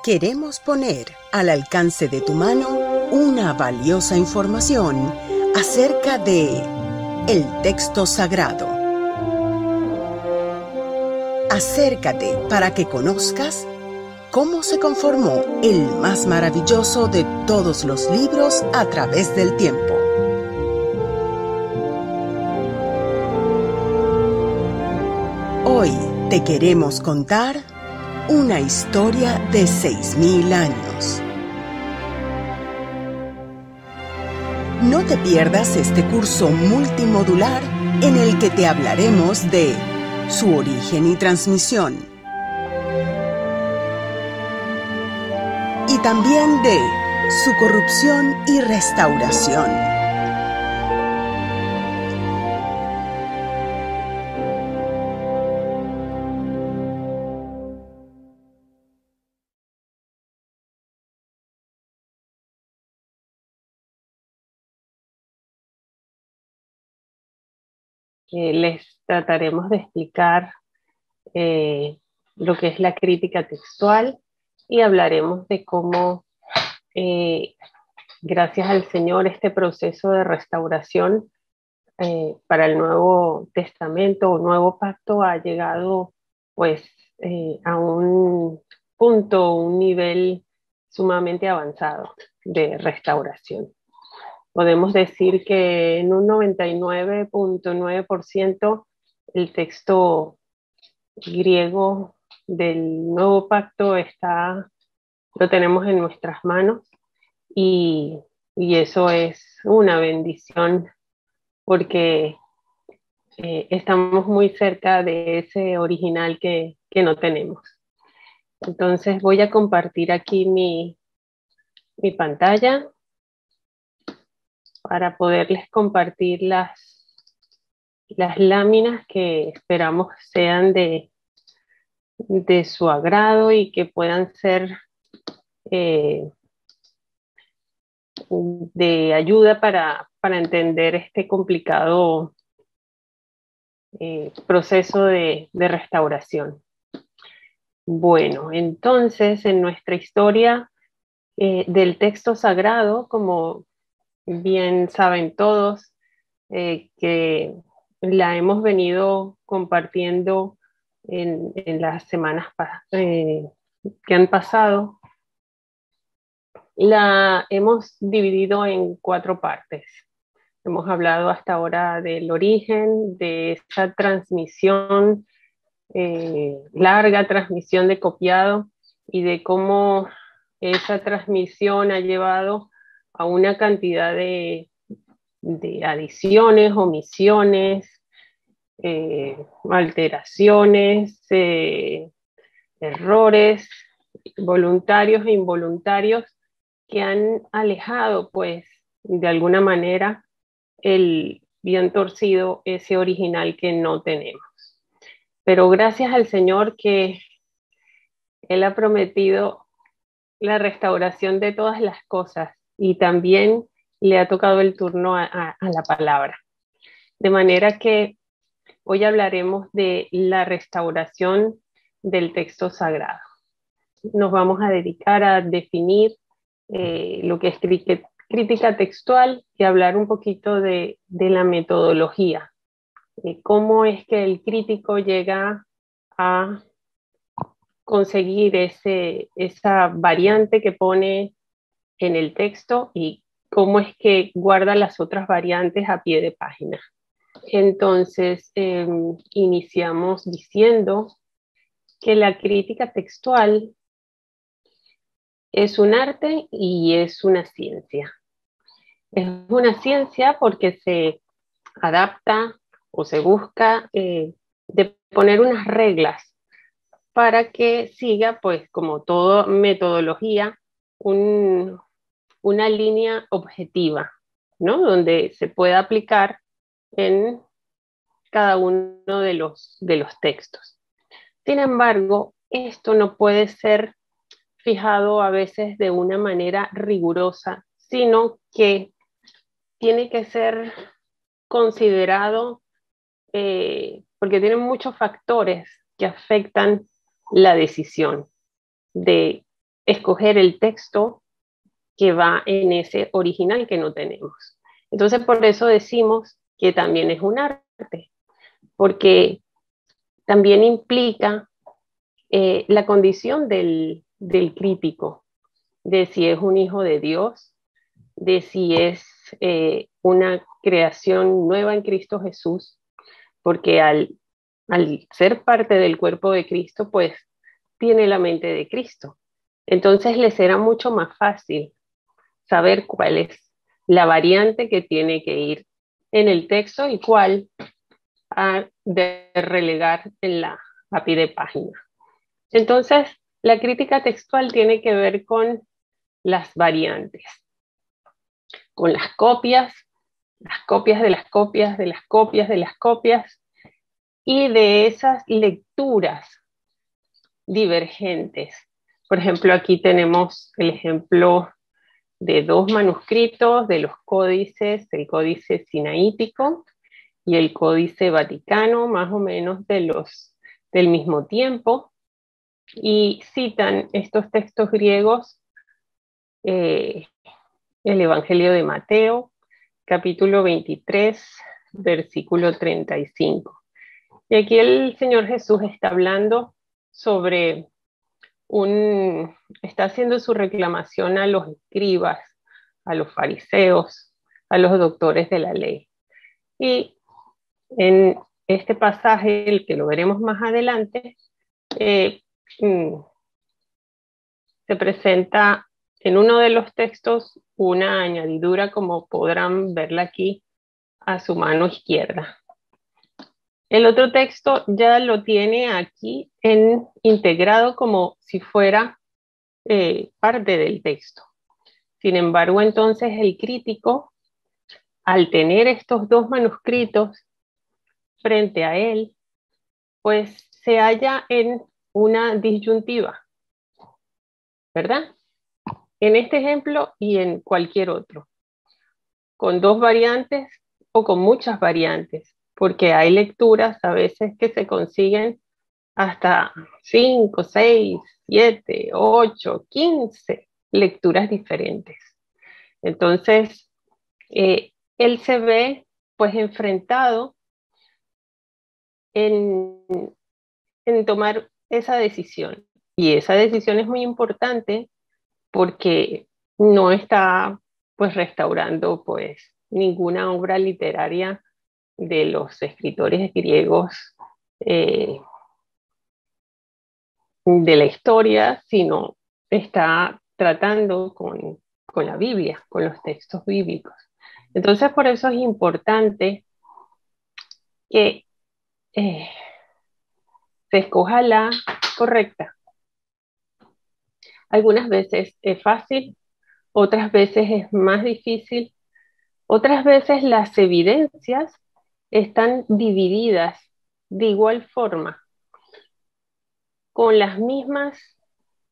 Queremos poner al alcance de tu mano una valiosa información acerca de el texto sagrado. Acércate para que conozcas cómo se conformó el más maravilloso de todos los libros a través del tiempo. Hoy te queremos contar una historia de 6.000 años. No te pierdas este curso multimodular en el que te hablaremos de su origen y transmisión, y también de su corrupción y restauración. Les trataremos de explicar lo que es la crítica textual y hablaremos de cómo, gracias al Señor, este proceso de restauración para el Nuevo Testamento o Nuevo Pacto ha llegado pues a un punto, un nivel sumamente avanzado de restauración. Podemos decir que en un 99.9% el texto griego del Nuevo Pacto lo tenemos en nuestras manos y eso es una bendición porque estamos muy cerca de ese original que no tenemos. Entonces voy a compartir aquí mi pantalla para poderles compartir las láminas que esperamos sean de su agrado y que puedan ser de ayuda para entender este complicado proceso de restauración. Bueno, entonces en nuestra historia del texto sagrado, como bien saben todos, que la hemos venido compartiendo en las semanas que han pasado, la hemos dividido en 4 partes. Hemos hablado hasta ahora del origen, de esa transmisión, larga transmisión de copiado, y de cómo esa transmisión ha llevado a una cantidad de adiciones, omisiones, alteraciones, errores voluntarios e involuntarios que han alejado, pues, de alguna manera, el bien torcido, ese original que no tenemos. Pero gracias al Señor que Él ha prometido la restauración de todas las cosas y también le ha tocado el turno a la palabra. De manera que hoy hablaremos de la restauración del texto sagrado. Nos vamos a dedicar a definir lo que es crítica textual y hablar un poquito de la metodología. Cómo es que el crítico llega a conseguir esa variante que pone en el texto y cómo es que guarda las otras variantes a pie de página. Entonces, iniciamos diciendo que la crítica textual es un arte y es una ciencia. Es una ciencia porque se adapta o se busca de poner unas reglas para que siga, pues, como toda metodología, una línea objetiva, ¿no? Donde se pueda aplicar en cada uno de los textos. Sin embargo, esto no puede ser fijado a veces de una manera rigurosa, sino que tiene que ser considerado porque tiene muchos factores que afectan la decisión de escoger el texto que va en ese original que no tenemos. Entonces, por eso decimos que también es un arte, porque también implica la condición del crítico, de si es un hijo de Dios, de si es una creación nueva en Cristo Jesús, porque al ser parte del cuerpo de Cristo, pues tiene la mente de Cristo. Entonces le será mucho más fácil saber cuál es la variante que tiene que ir en el texto y cuál ha de relegar en a pie de página. Entonces, la crítica textual tiene que ver con las variantes, con las copias de las copias, de las copias, de las copias, y de esas lecturas divergentes. Por ejemplo, aquí tenemos el ejemplo de dos manuscritos de los códices, el códice sinaítico y el códice vaticano, más o menos del mismo tiempo, y citan estos textos griegos, el Evangelio de Mateo, capítulo 23, versículo 35. Y aquí el Señor Jesús está hablando sobre está haciendo su reclamación a los escribas, a los fariseos, a los doctores de la ley. Y en este pasaje, el que lo veremos más adelante, se presenta en uno de los textos una añadidura, como podrán verla aquí, a su mano izquierda. El otro texto ya lo tiene aquí integrado como si fuera parte del texto. Sin embargo, entonces el crítico, al tener estos dos manuscritos frente a él, pues se halla en una disyuntiva, ¿verdad? En este ejemplo y en cualquier otro, con dos variantes o con muchas variantes, porque hay lecturas a veces que se consiguen hasta 5, 6, 7, 8, 15 lecturas diferentes. Entonces, él se ve pues enfrentado en, en tomar esa decisión. Y esa decisión es muy importante porque no está pues restaurando pues ninguna obra literaria de los escritores griegos de la historia, sino está tratando con la Biblia, con los textos bíblicos. Entonces, por eso es importante que se escoja la correcta. Algunas veces es fácil, otras veces es más difícil, otras veces las evidencias están divididas de igual forma, con las mismas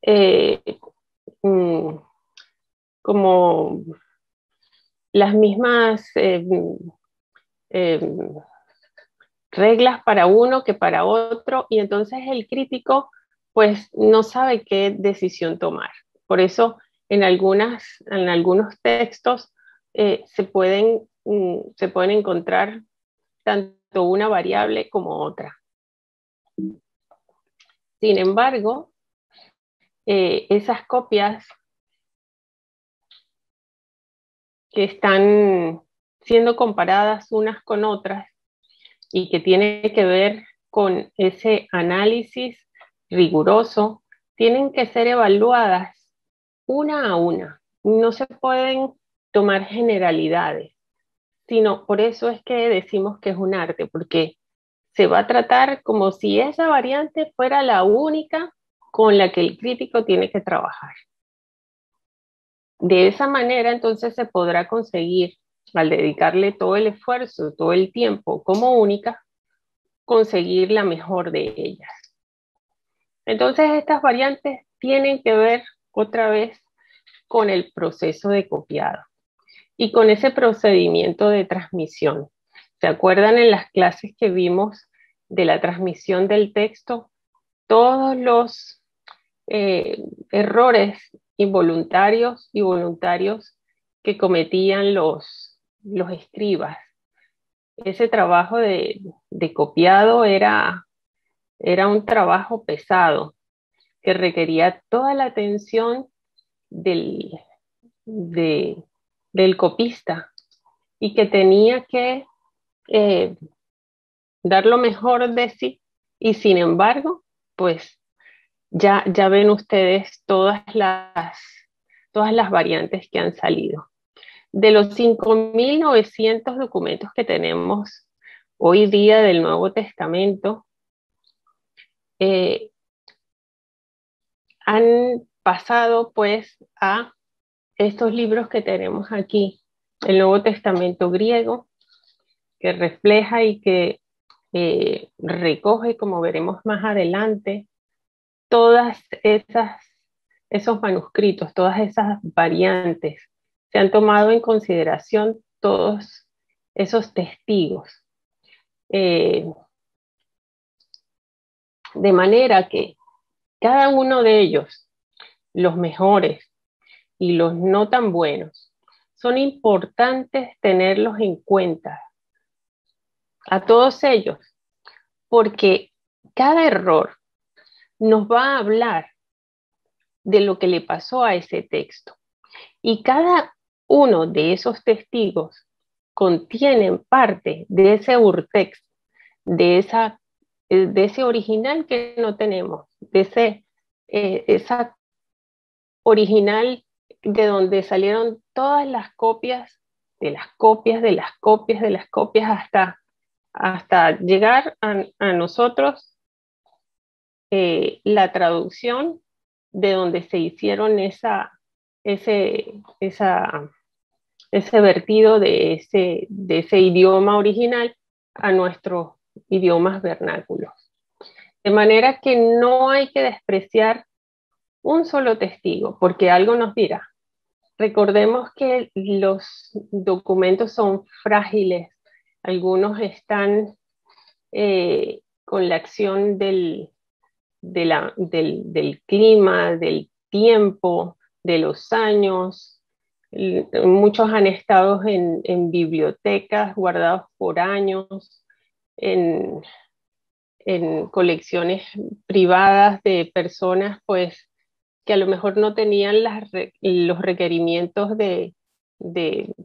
eh, mm, como las mismas eh, reglas para uno que para otro, y entonces el crítico pues no sabe qué decisión tomar. Por eso en algunos textos se pueden encontrar tanto una variable como otra. Sin embargo, esas copias que están siendo comparadas unas con otras y que tiene que ver con ese análisis riguroso, tienen que ser evaluadas una a una. No se pueden tomar generalidades, sino por eso es que decimos que es un arte, porque se va a tratar como si esa variante fuera la única con la que el crítico tiene que trabajar. De esa manera, entonces, se podrá conseguir, al dedicarle todo el esfuerzo, todo el tiempo como única, conseguir la mejor de ellas. Entonces, estas variantes tienen que ver otra vez con el proceso de copiado y con ese procedimiento de transmisión. ¿Se acuerdan en las clases que vimos de la transmisión del texto? Todos los eh, errores involuntarios y voluntarios que cometían los escribas. Ese trabajo de copiado era un trabajo pesado que requería toda la atención del, de- del copista y que tenía que eh, dar lo mejor de sí. Y sin embargo, pues ya ven ustedes todas las variantes que han salido. De los 5.900 documentos que tenemos hoy día del Nuevo Testamento, eh, han pasado pues a estos libros que tenemos aquí, el Nuevo Testamento griego, que refleja y que recoge, como veremos más adelante, todas esos manuscritos, todas esas variantes. Se han tomado en consideración todos esos testigos. Eh, de manera que cada uno de ellos, los mejores y los no tan buenos, son importantes tenerlos en cuenta a todos ellos, porque cada error nos va a hablar de lo que le pasó a ese texto. Y cada uno de esos testigos contienen parte de ese urtext, de ese original que no tenemos, esa original de donde salieron todas las copias, de las copias, de las copias, de las copias, hasta llegar a nosotros la traducción de donde se hicieron ese, esa, ese vertido de ese idioma original a nuestros idiomas vernáculos. De manera que no hay que despreciar un solo testigo, porque algo nos dirá. Recordemos que los documentos son frágiles, algunos están con la acción del clima, del tiempo, de los años. Muchos han estado en bibliotecas guardados por años, en, en colecciones privadas de personas pues que a lo mejor no tenían los requerimientos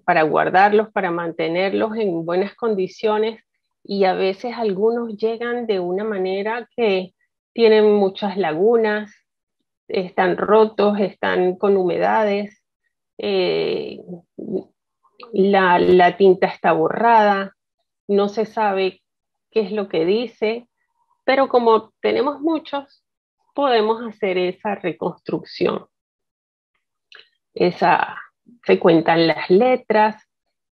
para guardarlos, para mantenerlos en buenas condiciones, y a veces algunos llegan de una manera que tienen muchas lagunas, están rotos, están con humedades, eh, la tinta está borrada, no se sabe qué es lo que dice, pero como tenemos muchos, podemos hacer esa reconstrucción. Esa, se cuentan las letras,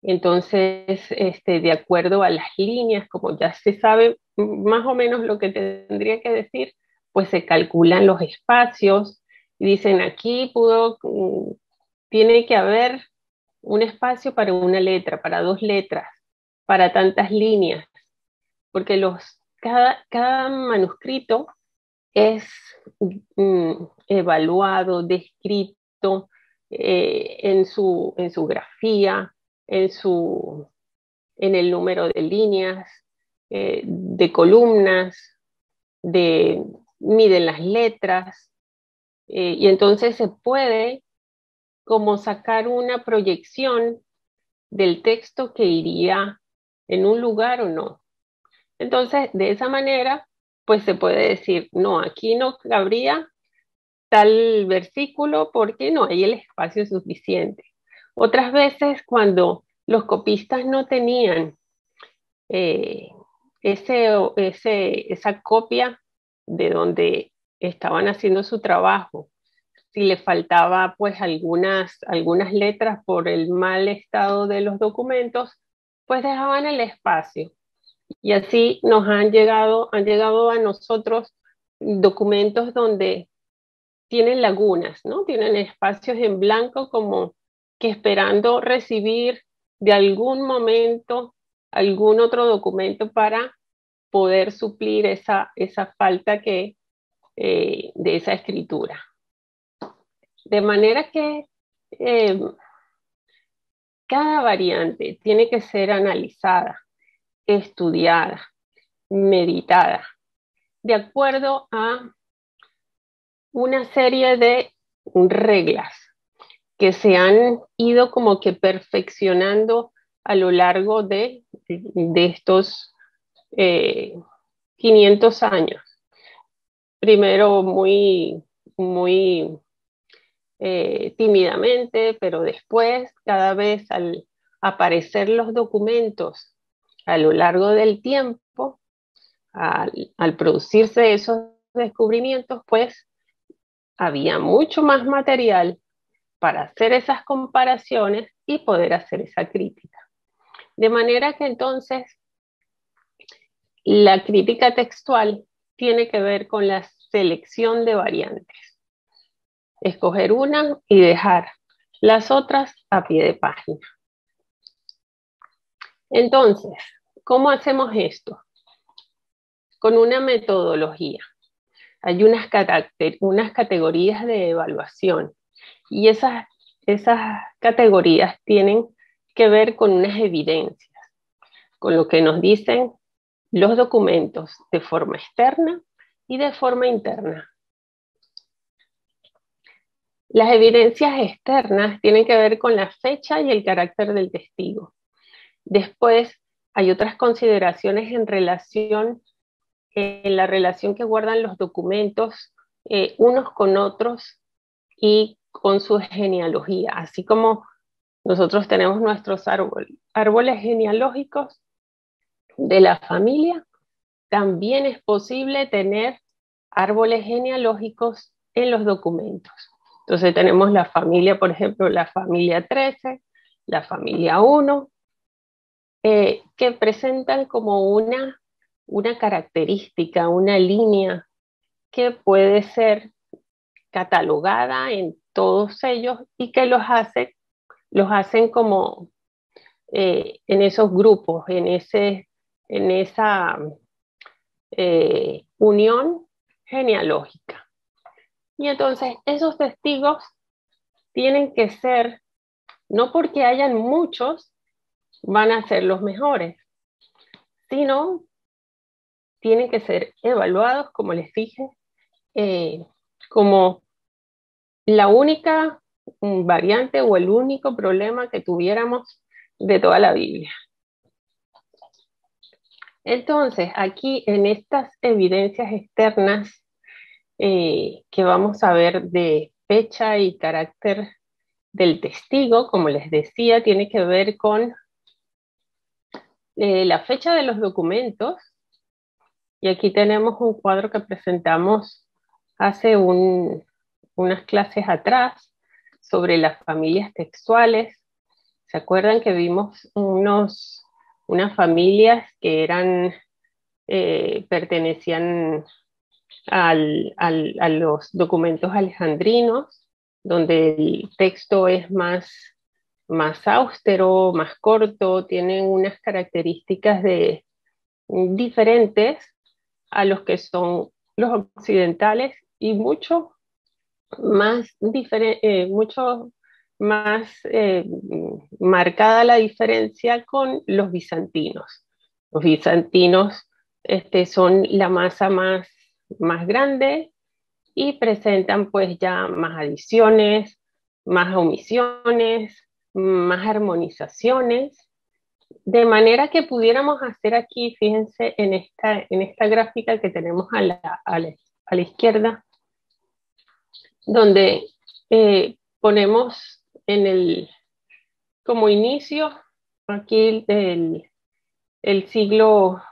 entonces, de acuerdo a las líneas, como ya se sabe más o menos lo que tendría que decir, pues se calculan los espacios y dicen aquí tiene que haber un espacio para una letra, para dos letras, para tantas líneas, porque cada manuscrito es evaluado, descrito en su grafía, en, su, en el número de líneas, de columnas, miden las letras, y entonces se puede como sacar una proyección del texto que iría en un lugar o no. Entonces, de esa manera, pues se puede decir, no, aquí no cabría tal versículo porque no hay el espacio suficiente. Otras veces, cuando los copistas no tenían eh, esa copia de donde estaban haciendo su trabajo, si le faltaba pues algunas letras por el mal estado de los documentos, pues dejaban el espacio. Y así han llegado a nosotros documentos donde tienen lagunas, ¿no? Tienen espacios en blanco como que esperando recibir de algún momento algún otro documento para poder suplir esa falta de esa escritura. De manera que cada variante tiene que ser analizada, estudiada, meditada, de acuerdo a una serie de reglas que se han ido como que perfeccionando a lo largo de estos 500 años. Primero muy tímidamente, pero después, cada vez al aparecer los documentos a lo largo del tiempo, al producirse esos descubrimientos, pues había mucho más material para hacer esas comparaciones y poder hacer esa crítica. De manera que entonces la crítica textual tiene que ver con la selección de variantes. Escoger una y dejar las otras a pie de página. Entonces, ¿cómo hacemos esto? Con una metodología. Hay unas categorías de evaluación y esas categorías tienen que ver con unas evidencias, con lo que nos dicen los documentos de forma externa y de forma interna. Las evidencias externas tienen que ver con la fecha y el carácter del testigo. Después hay otras consideraciones en la relación que guardan los documentos unos con otros y con su genealogía, así como nosotros tenemos nuestros árboles genealógicos de la familia, también es posible tener árboles genealógicos en los documentos. Entonces tenemos la familia, por ejemplo, la familia 13, la familia 1, que presentan como una característica, una línea que puede ser catalogada en todos ellos y que los hacen como en esos grupos, en esa unión genealógica. Y entonces esos testigos tienen que ser, no porque hayan muchos, van a ser los mejores, sino tienen que ser evaluados, como les dije, como la única variante o el único problema que tuviéramos de toda la Biblia. Entonces, aquí en estas evidencias externas que vamos a ver de fecha y carácter del testigo, como les decía, tiene que ver con la fecha de los documentos. Y aquí tenemos un cuadro que presentamos hace unas clases atrás sobre las familias textuales. ¿Se acuerdan que vimos unas familias que pertenecían a los documentos alejandrinos, donde el texto es más austero, más corto, tienen unas características diferentes a los que son los occidentales y mucho más marcada la diferencia con los bizantinos. Los bizantinos son la masa más grande y presentan pues ya más adiciones, más omisiones, más armonizaciones, de manera que pudiéramos hacer aquí, fíjense en esta gráfica que tenemos a la izquierda, donde ponemos como inicio aquí el siglo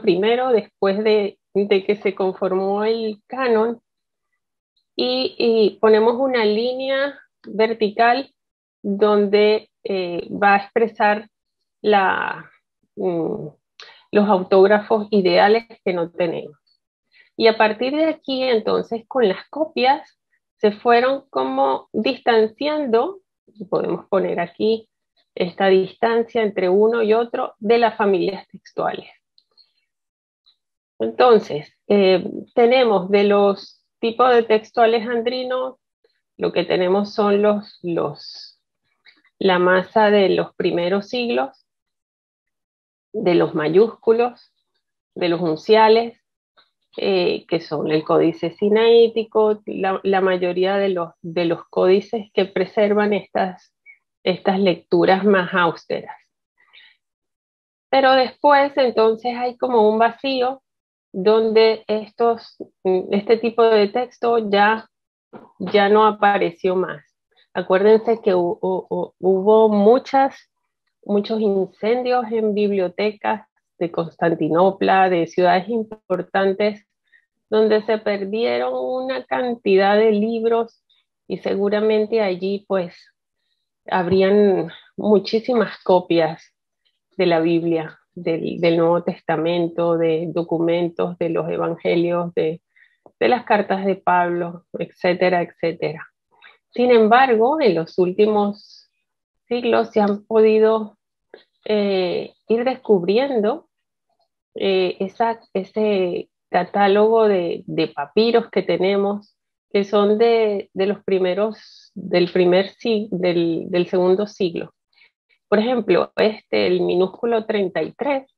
primero, después de que se conformó el canon, y ponemos una línea vertical donde va a expresar los autógrafos ideales que no tenemos. Y a partir de aquí, entonces, con las copias, se fueron como distanciando, y podemos poner aquí esta distancia entre uno y otro de las familias textuales. Entonces, tenemos de los tipos de texto alejandrino, lo que tenemos son la masa de los primeros siglos, de los mayúsculos, de los unciales, que son el códice sinaítico, la mayoría de los códices que preservan estas lecturas más austeras. Pero después entonces hay como un vacío donde este tipo de texto ya no apareció más. Acuérdense que hubo muchos incendios en bibliotecas de Constantinopla, de ciudades importantes, donde se perdieron una cantidad de libros y seguramente allí pues habrían muchísimas copias de la Biblia, del Nuevo Testamento, de documentos de los evangelios, de las cartas de Pablo, etcétera, etcétera. Sin embargo, en los últimos siglos se han podido ir descubriendo ese catálogo de papiros que tenemos, que son de los primeros, del segundo siglo. Por ejemplo, el minúsculo 33,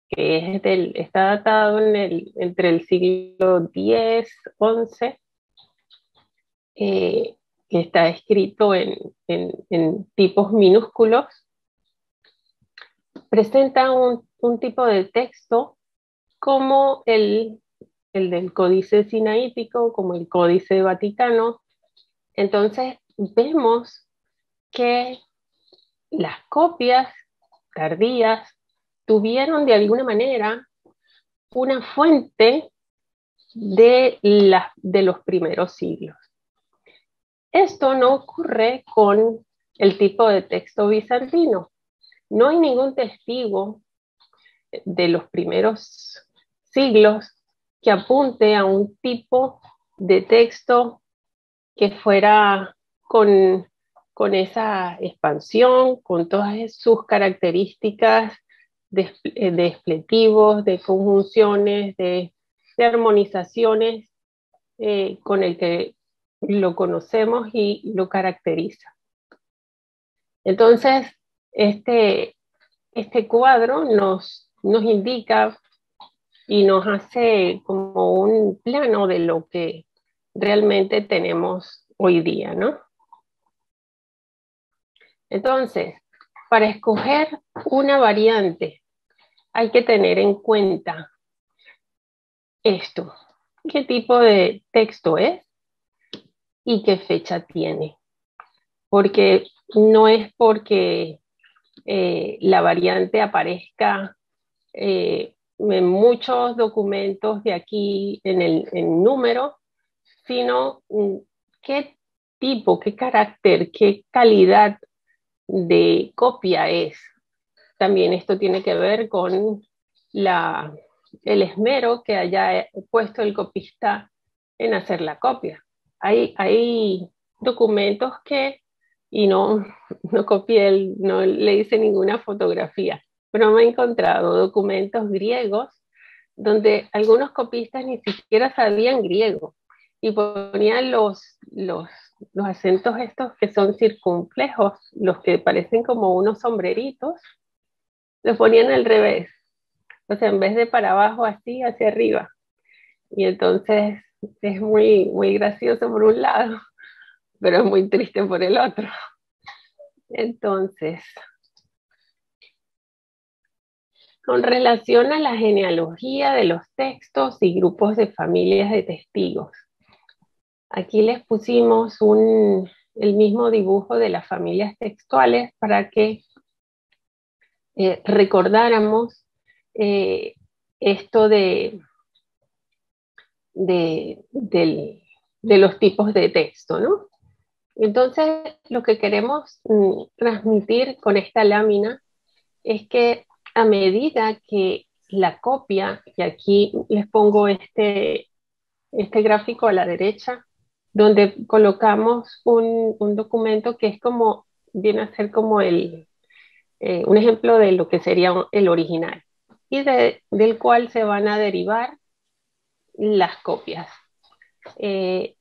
que está datado entre el siglo X, XI, que está escrito en tipos minúsculos, presenta un tipo de texto como el del Códice Sinaítico, como el Códice Vaticano. Entonces vemos que las copias tardías tuvieron de alguna manera una fuente de los primeros siglos. Esto no ocurre con el tipo de texto bizantino. No hay ningún testigo de los primeros siglos que apunte a un tipo de texto que fuera con esa expansión, con todas sus características de expletivos, de conjunciones, de armonizaciones, con el que lo conocemos y lo caracteriza. Entonces, este cuadro nos indica y nos hace como un plano de lo que realmente tenemos hoy día, ¿no? Entonces, para escoger una variante hay que tener en cuenta esto: qué tipo de texto es y qué fecha tiene. Porque no es porque la variante aparezca en muchos documentos de aquí en número, sino qué tipo, qué carácter, qué calidad de copia es. También esto tiene que ver con el esmero que haya puesto el copista en hacer la copia. Hay documentos y no copié, no le hice ninguna fotografía, pero me he encontrado documentos griegos donde algunos copistas ni siquiera sabían griego y ponían los acentos estos que son circunflejos, los que parecen como unos sombreritos, los ponían al revés, o sea, en vez de para abajo, así, hacia arriba. Y entonces es muy, muy gracioso por un lado, pero es muy triste por el otro. Entonces, con relación a la genealogía de los textos y grupos de familias de testigos, aquí les pusimos el mismo dibujo de las familias textuales para que recordáramos esto de los tipos de texto, ¿no? Entonces, lo que queremos transmitir con esta lámina es que a medida que la copia, y aquí les pongo este gráfico a la derecha, donde colocamos un documento que viene a ser como un ejemplo de lo que sería el original, y del cual se van a derivar las copias.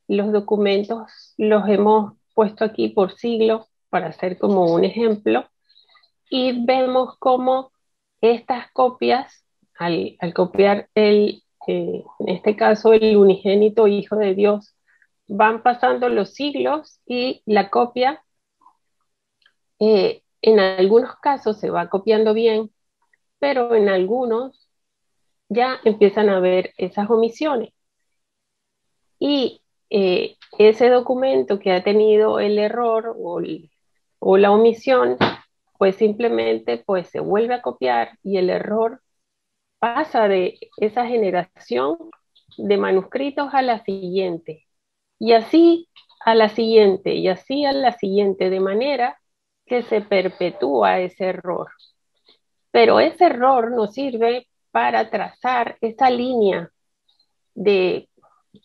Los documentos los hemos puesto aquí por siglos para hacer como un ejemplo y vemos cómo estas copias, al copiar en este caso el unigénito Hijo de Dios, van pasando los siglos y la copia en algunos casos se va copiando bien, pero en algunos ya empiezan a haber esas omisiones. Y ese documento que ha tenido el error o la omisión, pues simplemente pues se vuelve a copiar y el error pasa de esa generación de manuscritos a la siguiente, y así a la siguiente, y así a la siguiente, de manera que se perpetúa ese error. Pero ese error nos sirve para trazar esa línea de,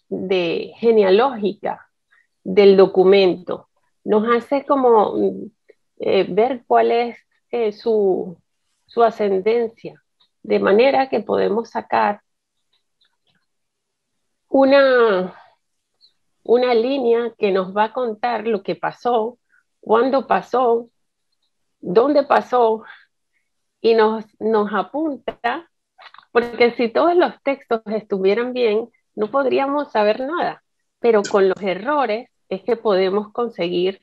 de genealógica del documento. Nos hace como ver cuál es su ascendencia, de manera que podemos sacar una, una línea que nos va a contar lo que pasó, cuándo pasó, dónde pasó, y nos apunta, porque si todos los textos estuvieran bien, no podríamos saber nada, pero con los errores es que podemos conseguir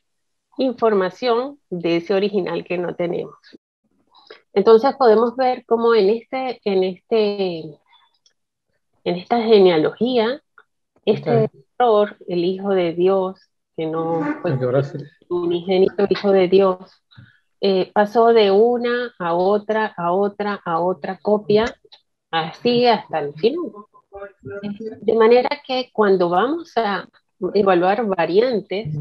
información de ese original que no tenemos. Entonces podemos ver cómo en esta genealogía, este error, el Hijo de Dios, que no fue unigénito Hijo de Dios, pasó de una a otra, a otra, a otra copia, así hasta el final. De manera que cuando vamos a evaluar variantes,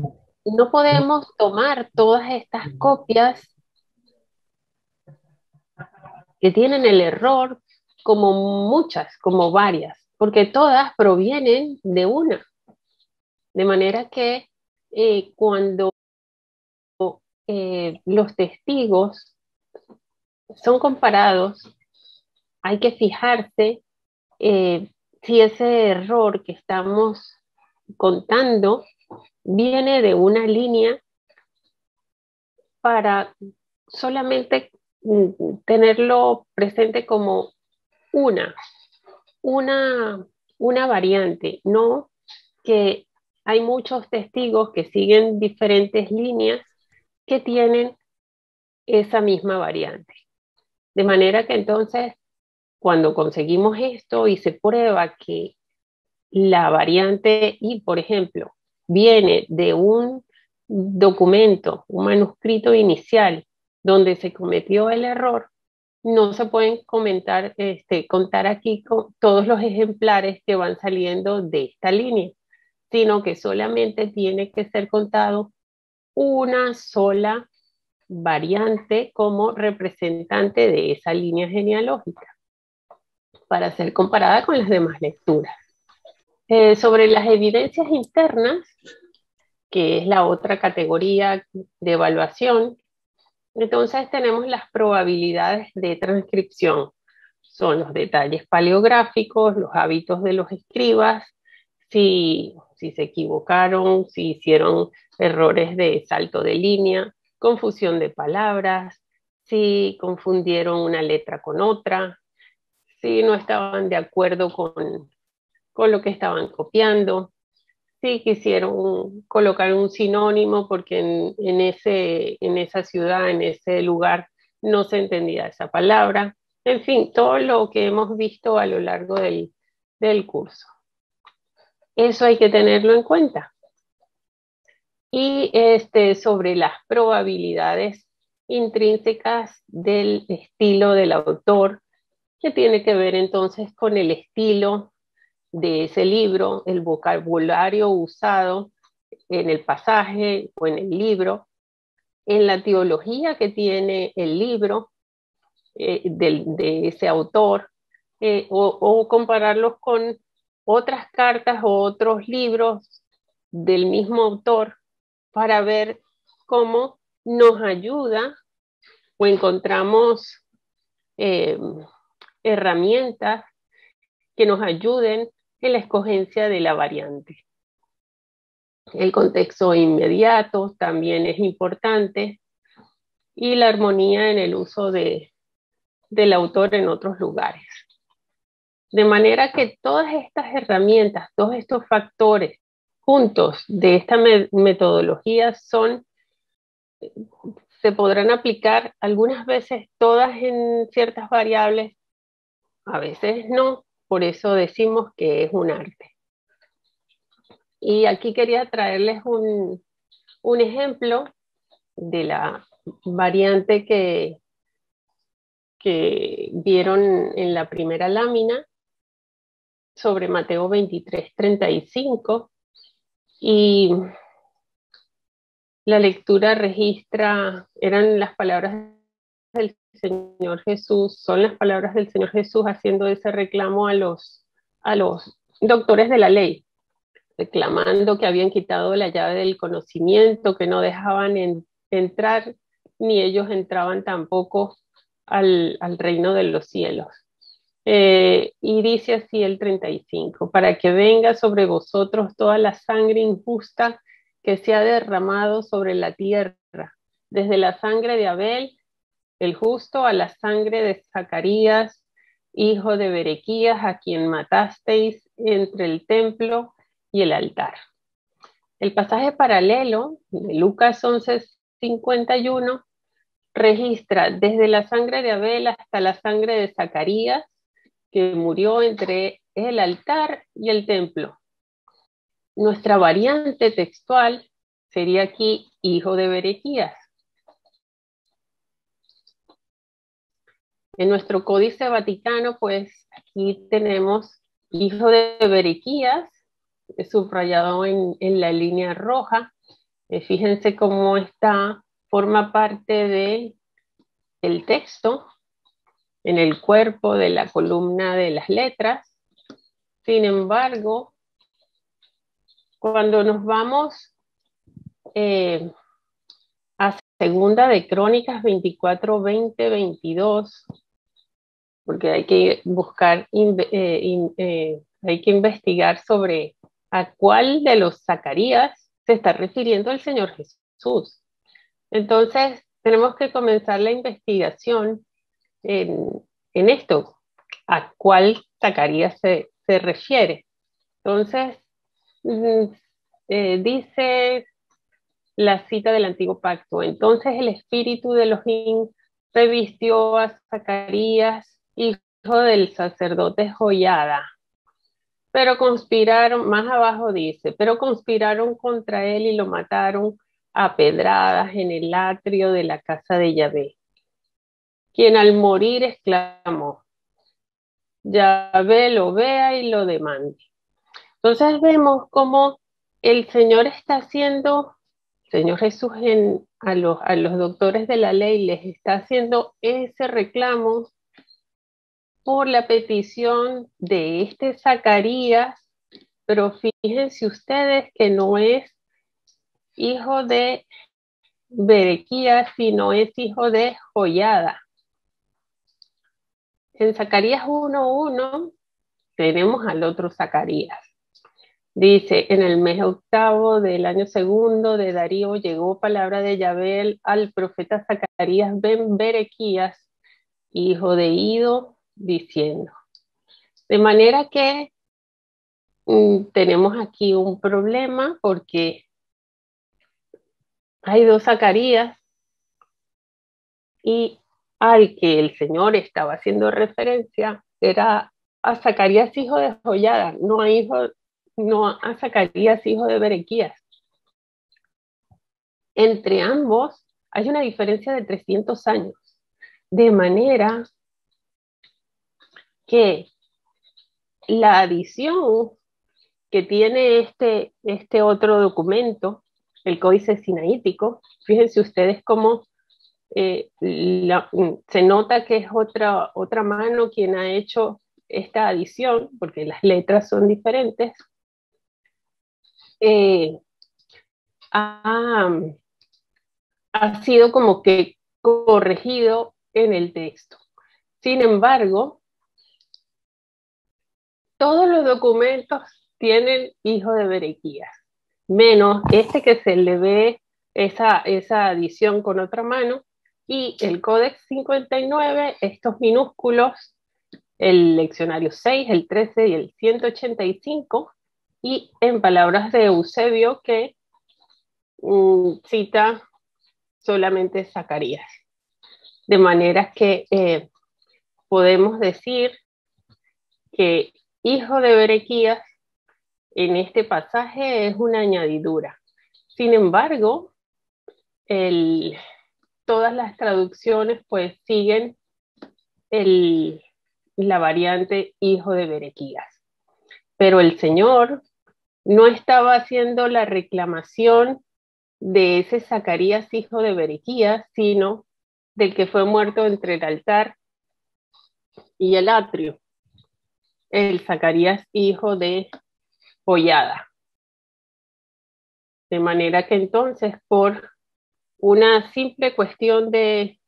no podemos tomar todas estas copias que tienen el error como muchas, como varias, porque todas provienen de una. De manera que cuando los testigos son comparados, hay que fijarse si ese error que estamos contando viene de una línea para solamente tenerlo presente como una, una, una variante, no que hay muchos testigos que siguen diferentes líneas que tienen esa misma variante. De manera que entonces, cuando conseguimos esto y se prueba que la variante y, por ejemplo, viene de un documento, un manuscrito inicial donde se cometió el error, no se pueden contar aquí con todos los ejemplares que van saliendo de esta línea, sino que solamente tiene que ser contado una sola variante como representante de esa línea genealógica para ser comparada con las demás lecturas. Sobre las evidencias internas, que es la otra categoría de evaluación, entonces tenemos las probabilidades de transcripción. Son los detalles paleográficos, los hábitos de los escribas, si se equivocaron, si hicieron errores de salto de línea, confusión de palabras, si confundieron una letra con otra, si no estaban de acuerdo con lo que estaban copiando, si quisieron colocar un sinónimo porque en esa ciudad, en ese lugar, no se entendía esa palabra. En fin, todo lo que hemos visto a lo largo del curso. Eso hay que tenerlo en cuenta. Y sobre las probabilidades intrínsecas del estilo del autor, que tiene que ver entonces con el estilo de ese libro, el vocabulario usado en el pasaje o en el libro, en la teología que tiene el libro de ese autor, o compararlos con otras cartas o otros libros del mismo autor para ver cómo nos ayuda o encontramos herramientas que nos ayuden en la escogencia de la variante. El contexto inmediato también es importante y la armonía en el uso del autor en otros lugares. De manera que todas estas herramientas, todos estos factores juntos de esta metodología se podrán aplicar algunas veces todas en ciertas variables, a veces no, por eso decimos que es un arte. Y aquí quería traerles un ejemplo de la variante que vieron en la primera lámina sobre Mateo 23:35, y la lectura registra, eran las palabras del Señor Jesús, son las palabras del Señor Jesús haciendo ese reclamo a los doctores de la ley, reclamando que habían quitado la llave del conocimiento, que no dejaban entrar, ni ellos entraban tampoco al reino de los cielos. Y dice así el 35, para que venga sobre vosotros toda la sangre injusta que se ha derramado sobre la tierra, desde la sangre de Abel, el justo, a la sangre de Zacarías, hijo de Berequías, a quien matasteis entre el templo y el altar. El pasaje paralelo de Lucas 11:51 registra desde la sangre de Abel hasta la sangre de Zacarías, que murió entre el altar y el templo. Nuestra variante textual sería aquí hijo de Berequías. En nuestro Códice Vaticano, pues aquí tenemos hijo de Berequías, subrayado en la línea roja. Fíjense cómo está, forma parte del texto, en el cuerpo de la columna de las letras. Sin embargo, cuando nos vamos a Segunda de Crónicas 24, 20, 22, porque hay que buscar, hay que investigar sobre a cuál de los Zacarías se está refiriendo el Señor Jesús. Entonces, tenemos que comenzar la investigación en esto, a cuál Zacarías se refiere. Entonces, dice la cita del Antiguo Pacto: entonces el espíritu de Elohim revistió a Zacarías, hijo del sacerdote Joiada. Pero conspiraron, más abajo dice, pero conspiraron contra él y lo mataron a pedradas en el atrio de la casa de Yahvé, quien al morir exclamó: Yahvé lo vea y lo demande. Entonces vemos cómo el Señor está haciendo, Señor Jesús a los doctores de la ley les está haciendo ese reclamo por la petición de este Zacarías, pero fíjense ustedes que no es hijo de Berequías, sino es hijo de Joiada. En Zacarías 1:1 tenemos al otro Zacarías. Dice, en el mes octavo del año segundo de Darío llegó palabra de Yahvé al profeta Zacarías ben Berequías, hijo de Ido, diciendo. De manera que tenemos aquí un problema porque hay dos Zacarías y al que el Señor estaba haciendo referencia era a Zacarías hijo de Joiada, no a Zacarías hijo de Berequías. Entre ambos hay una diferencia de 300 años, de manera que la adición que tiene este otro documento, el Códice Sinaítico, fíjense ustedes cómo se nota que es otra mano quien ha hecho esta adición, porque las letras son diferentes. Ha sido como que corregido en el texto. Sin embargo, Todos los documentos tienen hijo de Berequías, menos este que se le ve esa adición con otra mano, y el Códex 59, estos minúsculos, el leccionario 6, el 13 y el 185, y en palabras de Eusebio que cita solamente Zacarías. De manera que podemos decir que hijo de Berequías en este pasaje es una añadidura. Sin embargo, todas las traducciones pues siguen la variante hijo de Berequías. Pero el Señor no estaba haciendo la reclamación de ese Zacarías hijo de Berequías, sino del que fue muerto entre el altar y el atrio, el Zacarías hijo de Hollada. De manera que entonces, por una simple cuestión de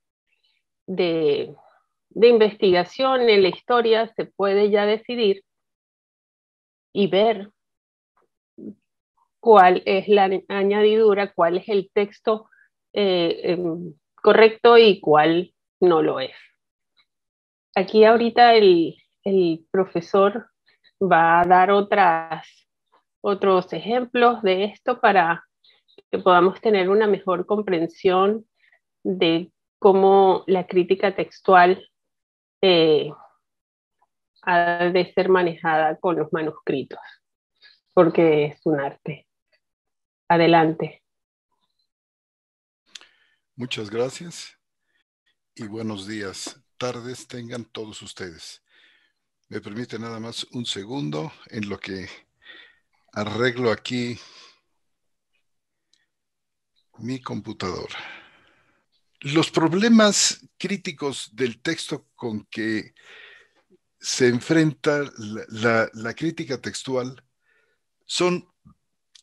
investigación en la historia, se puede ya decidir y ver cuál es la añadidura, cuál es el texto correcto y cuál no lo es. Aquí ahorita el profesor va a dar otros ejemplos de esto para que podamos tener una mejor comprensión de cómo la crítica textual ha de ser manejada con los manuscritos, porque es un arte. Adelante. Muchas gracias y buenos días, tardes tengan todos ustedes. Me permite nada más un segundo en lo que arreglo aquí mi computadora. Los problemas críticos del texto con que se enfrenta la crítica textual son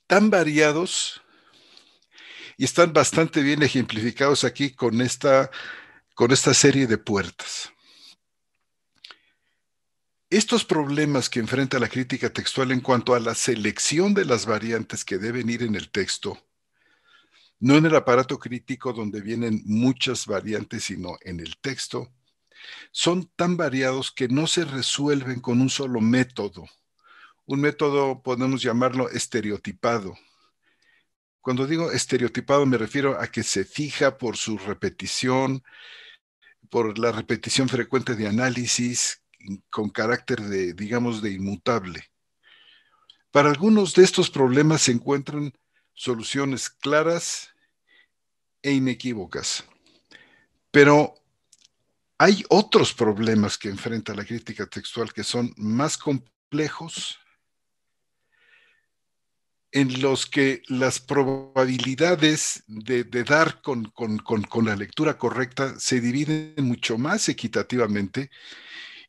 tan variados y están bastante bien ejemplificados aquí con esta serie de puertas. Estos problemas que enfrenta la crítica textual en cuanto a la selección de las variantes que deben ir en el texto, no en el aparato crítico donde vienen muchas variantes, sino en el texto, son tan variados que no se resuelven con un solo método. Un método podemos llamarlo estereotipado. Cuando digo estereotipado me refiero a que se fija por su repetición, por la repetición frecuente de análisis con carácter de, digamos, de inmutable. Para algunos de estos problemas se encuentran soluciones claras e inequívocas, pero hay otros problemas que enfrenta la crítica textual que son más complejos, en los que las probabilidades de dar con la lectura correcta se dividen mucho más equitativamente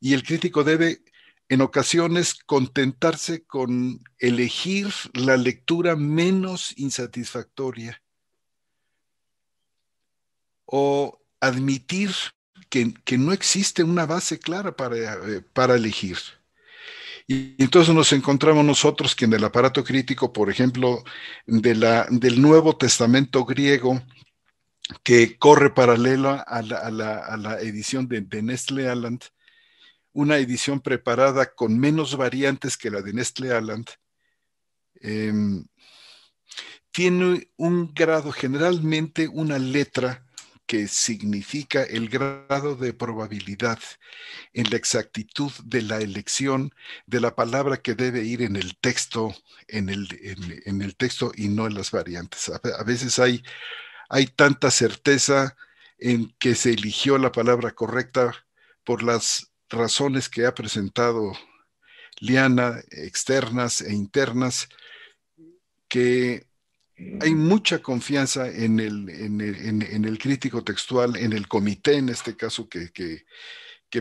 y el crítico debe en ocasiones contentarse con elegir la lectura menos insatisfactoria o admitir que no existe una base clara para elegir. Y entonces nos encontramos nosotros que en el aparato crítico, por ejemplo, del Nuevo Testamento griego, que corre paralela a la edición de Nestle Aland, una edición preparada con menos variantes que la de Nestle Aland, tiene un grado, generalmente una letra que significa el grado de probabilidad en la exactitud de la elección de la palabra que debe ir en el texto, en el texto y no en las variantes. A veces hay tanta certeza en que se eligió la palabra correcta por las razones que ha presentado Liana, externas e internas, que hay mucha confianza en el crítico textual, en el comité, en este caso, que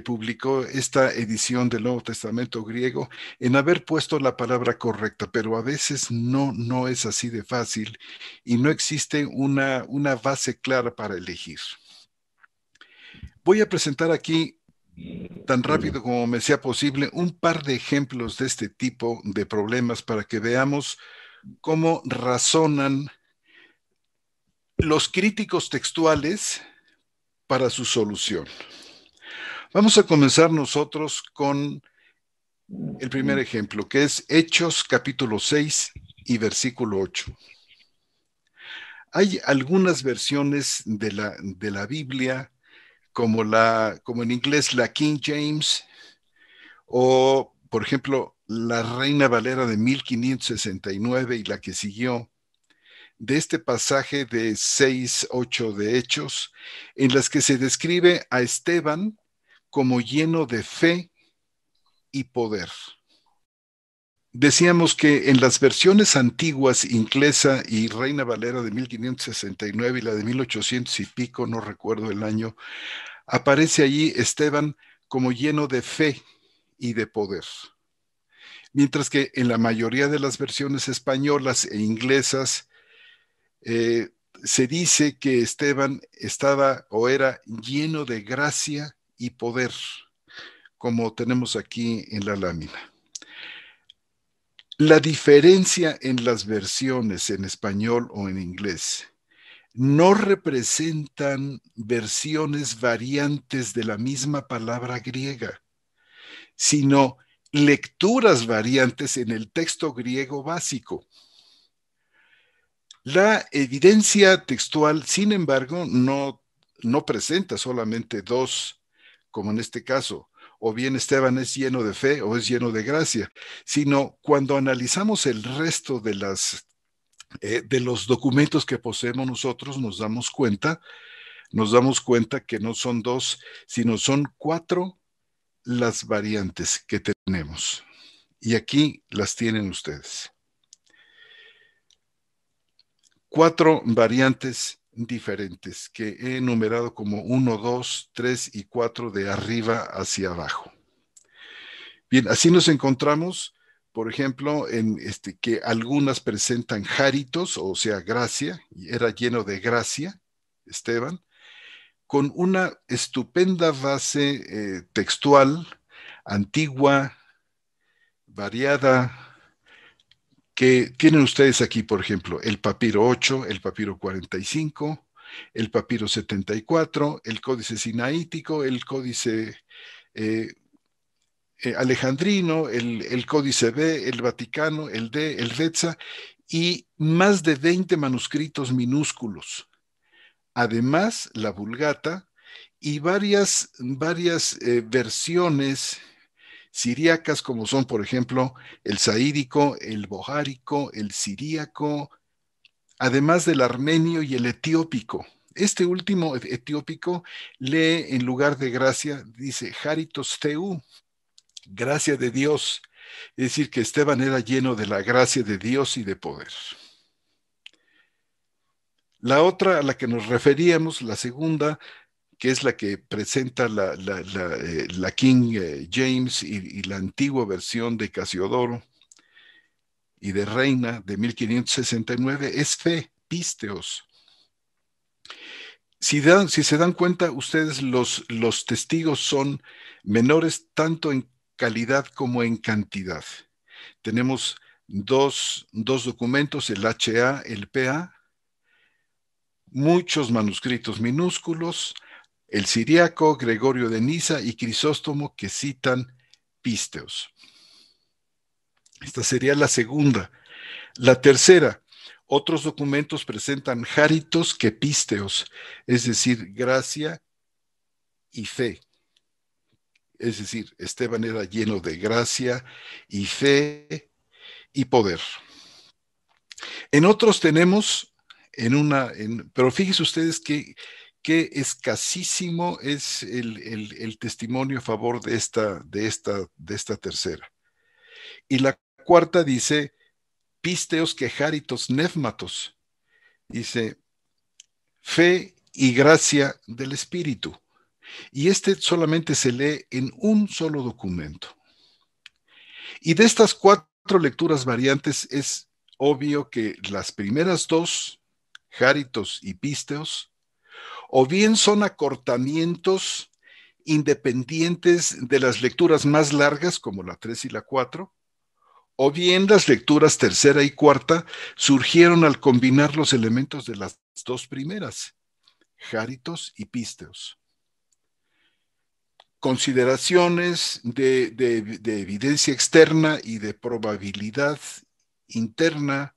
publicó esta edición del Nuevo Testamento griego, en haber puesto la palabra correcta, pero a veces no es así de fácil y no existe una base clara para elegir. Voy a presentar aquí tan rápido como me sea posible, un par de ejemplos de este tipo de problemas para que veamos cómo razonan los críticos textuales para su solución. Vamos a comenzar nosotros con el primer ejemplo, que es Hechos capítulo 6 y versículo 8. Hay algunas versiones de la Biblia, como en inglés la King James, o por ejemplo la Reina Valera de 1569 y la que siguió, de este pasaje de 6-8 de Hechos, en las que se describe a Esteban como lleno de fe y poder. Decíamos que en las versiones antiguas, inglesa y Reina Valera de 1569 y la de 1800 y pico, no recuerdo el año, aparece allí Esteban como lleno de fe y de poder. Mientras que en la mayoría de las versiones españolas e inglesas se dice que Esteban estaba o era lleno de gracia y poder, como tenemos aquí en la lámina. La diferencia en las versiones en español o en inglés no representan versiones variantes de la misma palabra griega, sino lecturas variantes en el texto griego básico. La evidencia textual, sin embargo, no presenta solamente dos, como en este caso, o bien Esteban es lleno de fe o es lleno de gracia, sino cuando analizamos el resto de los documentos que poseemos nosotros, nos damos cuenta que no son dos, sino son cuatro las variantes que tenemos. Y aquí las tienen ustedes. Cuatro variantes diferentes que he enumerado como 1, 2, 3 y 4 de arriba hacia abajo. Bien, así nos encontramos, por ejemplo, en que algunas presentan járitos, o sea, gracia, y era lleno de gracia, Esteban, con una estupenda base textual, antigua, variada, que tienen ustedes aquí, por ejemplo, el papiro 8, el papiro 45, el papiro 74, el códice sinaítico, el códice alejandrino, el códice B, el Vaticano, el D, el Retza, y más de 20 manuscritos minúsculos. Además, la Vulgata y varias versiones siríacas, como son, por ejemplo, el saídico, el bohárico, el siríaco, además del armenio y el etiópico. Este último etiópico lee en lugar de gracia, dice Haritos Theou, gracia de Dios. Es decir, que Esteban era lleno de la gracia de Dios y de poder. La otra a la que nos referíamos, la segunda, que es la que presenta la King James y la antigua versión de Casiodoro y de Reina de 1569, es fe, pisteos. Si se dan cuenta ustedes, los testigos son menores tanto en calidad como en cantidad. Tenemos dos documentos, el HA, el PA, muchos manuscritos minúsculos, el Siriaco, Gregorio de Niza y Crisóstomo, que citan pisteos. Esta sería la segunda. La tercera, otros documentos presentan járitos que pisteos, es decir, gracia y fe. Es decir, Esteban era lleno de gracia y fe y poder. En otros tenemos, pero fíjense ustedes que escasísimo es el testimonio a favor de esta tercera. Y la cuarta dice, pisteos que járitos nefmatos, dice, fe y gracia del Espíritu. Y solamente se lee en un solo documento. Y de estas cuatro lecturas variantes es obvio que las primeras dos, járitos y pisteos, o bien son acortamientos independientes de las lecturas más largas, como la 3 y la 4, o bien las lecturas tercera y cuarta surgieron al combinar los elementos de las dos primeras, járitos y písteos. Consideraciones de evidencia externa y de probabilidad interna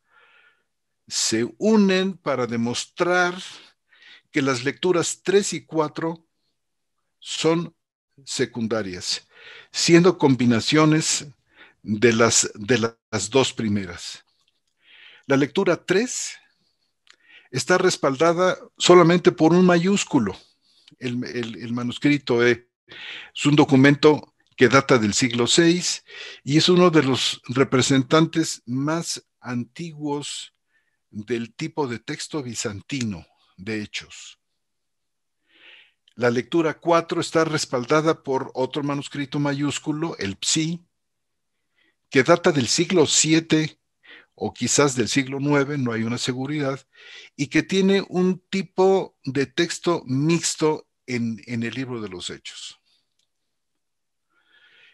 se unen para demostrar que las lecturas 3 y 4 son secundarias, siendo combinaciones de las dos primeras. La lectura 3 está respaldada solamente por un mayúsculo. El manuscrito es un documento que data del siglo VI y es uno de los representantes más antiguos del tipo de texto bizantino de Hechos. La lectura 4 está respaldada por otro manuscrito mayúsculo, el Psi, que data del siglo VII o quizás del siglo IX, no hay una seguridad, y que tiene un tipo de texto mixto en el libro de los Hechos.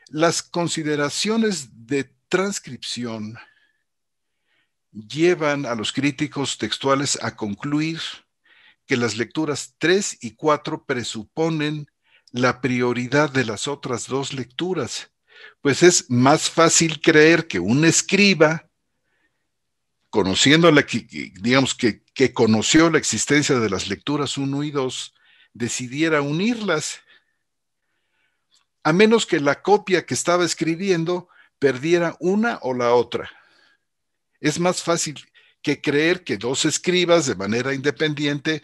Las consideraciones de transcripción llevan a los críticos textuales a concluir que las lecturas 3 y 4 presuponen la prioridad de las otras dos lecturas, pues es más fácil creer que un escriba, conociendo digamos que conoció la existencia de las lecturas 1 y 2, decidiera unirlas, a menos que la copia que estaba escribiendo perdiera una o la otra. Es más fácil que creer que dos escribas de manera independiente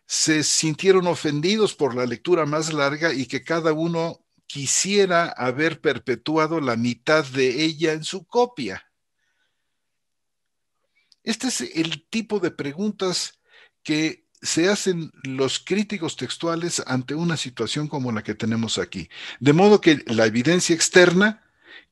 se sintieron ofendidos por la lectura más larga y que cada uno quisiera haber perpetuado la mitad de ella en su copia. Este es el tipo de preguntas que se hacen los críticos textuales ante una situación como la que tenemos aquí. De modo que la evidencia externa,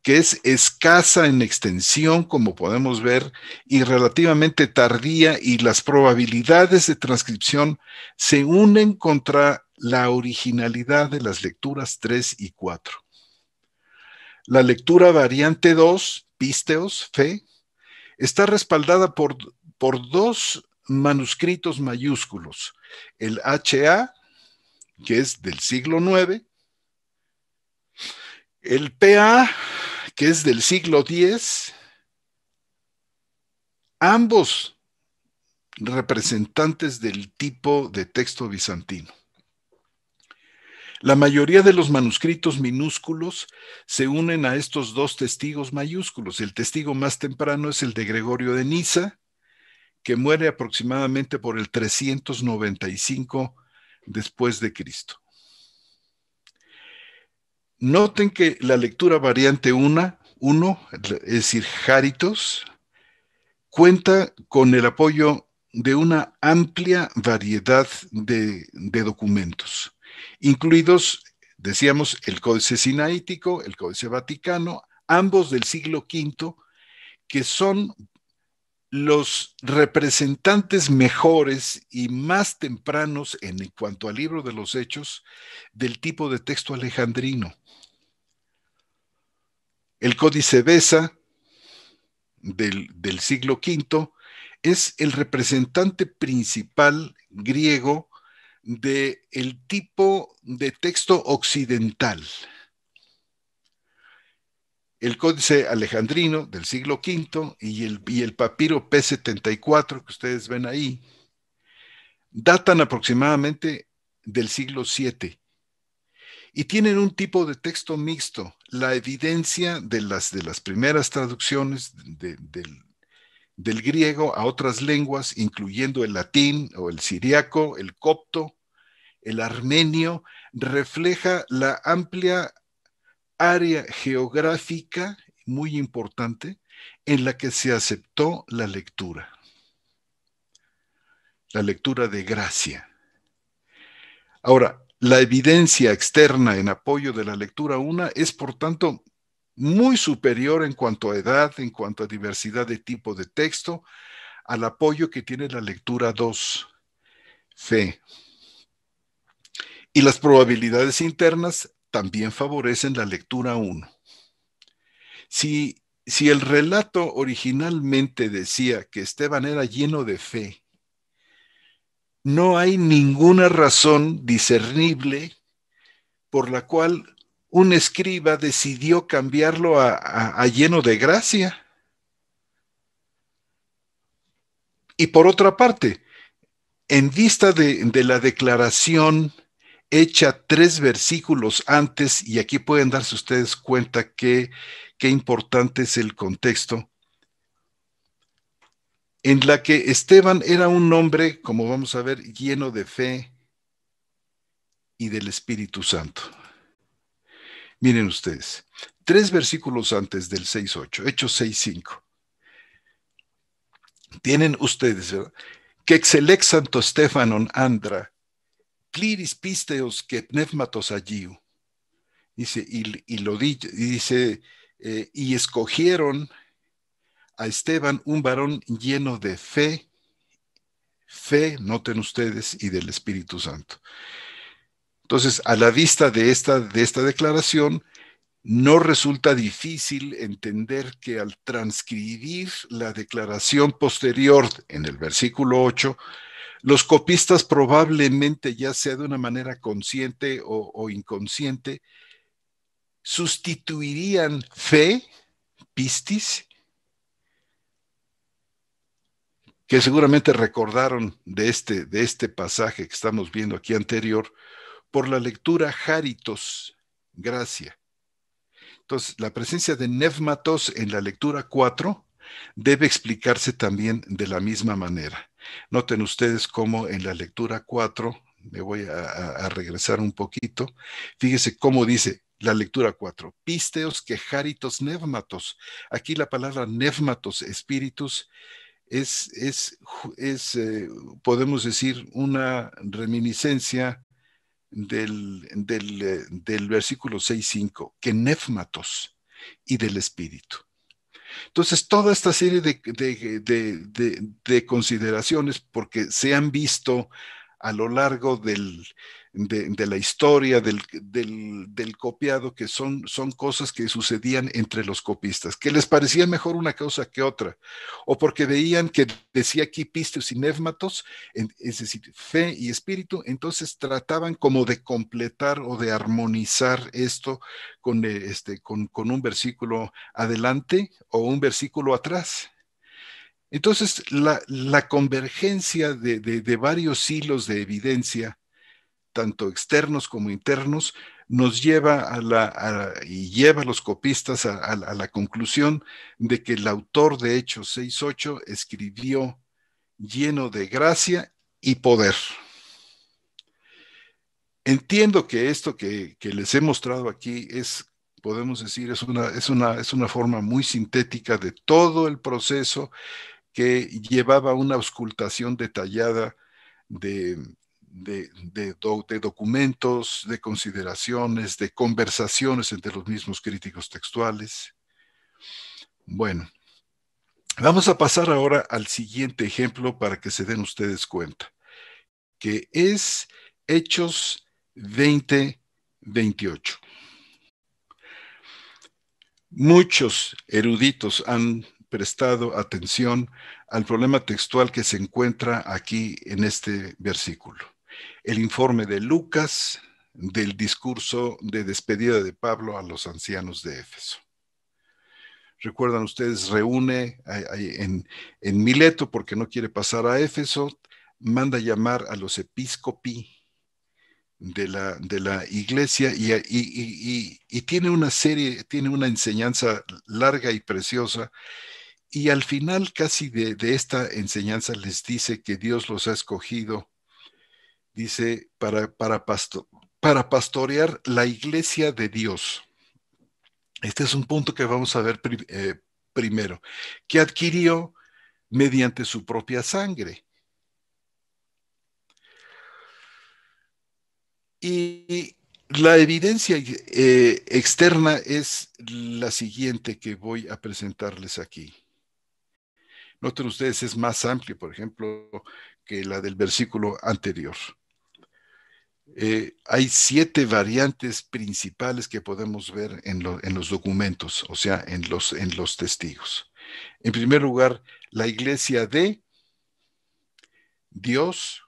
que es escasa en extensión, como podemos ver, y relativamente tardía, y las probabilidades de transcripción se unen contra la originalidad de las lecturas 3 y 4. La lectura variante 2, písteos, fe, está respaldada por dos manuscritos mayúsculos, el HA, que es del siglo IX, el PA, que es del siglo X, ambos representantes del tipo de texto bizantino. La mayoría de los manuscritos minúsculos se unen a estos dos testigos mayúsculos. El testigo más temprano es el de Gregorio de Niza, que muere aproximadamente por el 395 después de Cristo. Noten que la lectura variante 1, es decir, Járitos, cuenta con el apoyo de una amplia variedad de documentos, incluidos, decíamos, el Códice Sinaítico, el Códice Vaticano, ambos del siglo V, que son los representantes mejores y más tempranos en cuanto al libro de los Hechos del tipo de texto alejandrino. El Códice Beza del siglo V es el representante principal griego del tipo de texto occidental. El Códice Alejandrino del siglo V y el papiro P74 que ustedes ven ahí datan aproximadamente del siglo VII y tienen un tipo de texto mixto. La evidencia de las primeras traducciones del griego a otras lenguas, incluyendo el latín o el siriaco, el copto, el armenio, refleja la amplia área geográfica muy importante en la que se aceptó la lectura de gracia. Ahora, la evidencia externa en apoyo de la lectura 1 es, por tanto, muy superior en cuanto a edad, en cuanto a diversidad de tipo de texto, al apoyo que tiene la lectura 2, fe. Y las probabilidades internas también favorecen la lectura 1. Si el relato originalmente decía que Esteban era lleno de fe, no hay ninguna razón discernible por la cual un escriba decidió cambiarlo a lleno de gracia. Y por otra parte, en vista de la declaración hecha 3 versículos antes, y aquí pueden darse ustedes cuenta qué importante es el contexto, en la que Esteban era un hombre, como vamos a ver, lleno de fe y del Espíritu Santo. Miren ustedes, 3 versículos antes del 6:8, Hechos 6:5. Tienen ustedes, ¿verdad? Que exelexanto Stefanon andra, cliris pisteos que pneumatos agiu. Dice, y escogieron a Esteban, un varón lleno de fe, noten ustedes, y del Espíritu Santo. Entonces, a la vista de esta declaración, no resulta difícil entender que al transcribir la declaración posterior en el versículo 8, los copistas probablemente, ya sea de una manera consciente o inconsciente, sustituirían fe, pistis, que seguramente recordaron de este pasaje que estamos viendo aquí anterior, por la lectura Charitos, gracia. Entonces, la presencia de Nevmatos en la lectura 4 debe explicarse también de la misma manera. Noten ustedes cómo en la lectura 4, me voy a regresar un poquito, fíjese cómo dice la lectura 4, pisteos que Charitos Nevmatos. Aquí la palabra Nevmatos, espíritus, podemos decir, una reminiscencia del versículo 6:5, que Nevmatos, y del Espíritu. Entonces, toda esta serie de consideraciones, porque se han visto a lo largo de la historia del copiado, que son cosas que sucedían entre los copistas, que les parecía mejor una cosa que otra, o porque veían que decía aquí pistos y nevmatos, es decir, fe y espíritu, entonces trataban como de completar o de armonizar esto con un versículo adelante o un versículo atrás. Entonces, la convergencia de varios hilos de evidencia, tanto externos como internos, nos lleva y lleva a los copistas a la conclusión de que el autor de Hechos 6:8 escribió lleno de gracia y poder. Entiendo que esto que les he mostrado aquí podemos decir, es una forma muy sintética de todo el proceso que llevaba una auscultación detallada de documentos, de consideraciones, de conversaciones entre los mismos críticos textuales. Bueno, vamos a pasar ahora al siguiente ejemplo para que se den ustedes cuenta, que es Hechos 20:28. Muchos eruditos han prestado atención al problema textual que se encuentra aquí en este versículo. El informe de Lucas del discurso de despedida de Pablo a los ancianos de Éfeso. Recuerdan ustedes, reúne en Mileto porque no quiere pasar a Éfeso, manda llamar a los episcopi de la iglesia y tiene una enseñanza larga y preciosa, y al final casi de esta enseñanza les dice que Dios los ha escogido, dice, para pastorear la iglesia de Dios. Este es un punto que vamos a ver primero, que adquirió mediante su propia sangre. Y la evidencia externa es la siguiente que voy a presentarles aquí. Noten ustedes, es más amplia, por ejemplo, que la del versículo anterior. Hay 7 variantes principales que podemos ver en los documentos, o sea, en los testigos. En primer lugar, la iglesia de Dios,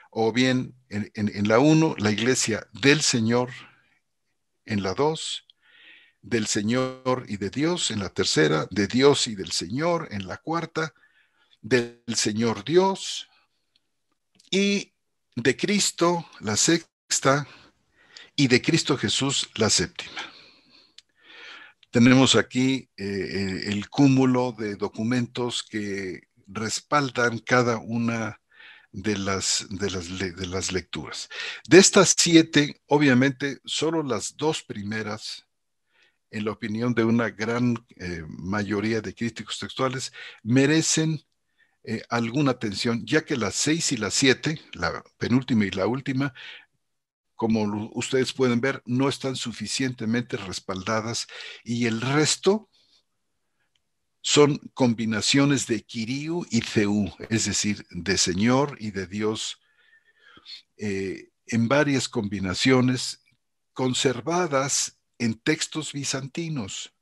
o bien en la 1, la iglesia del Señor, en la 2, del Señor y de Dios, en la tercera, de Dios y del Señor, en la cuarta, del Señor Dios, y de Cristo, la sexta, y de Cristo Jesús, la séptima. Tenemos aquí el cúmulo de documentos que respaldan cada una de las lecturas. De estas 7, obviamente, solo las 2 primeras, en la opinión de una gran mayoría de críticos textuales, merecen alguna atención, ya que las 6 y las 7, la penúltima y la última, como ustedes pueden ver, no están suficientemente respaldadas, y el resto son combinaciones de Kyriou y Theou, es decir, de Señor y de Dios, en varias combinaciones conservadas en textos bizantinos.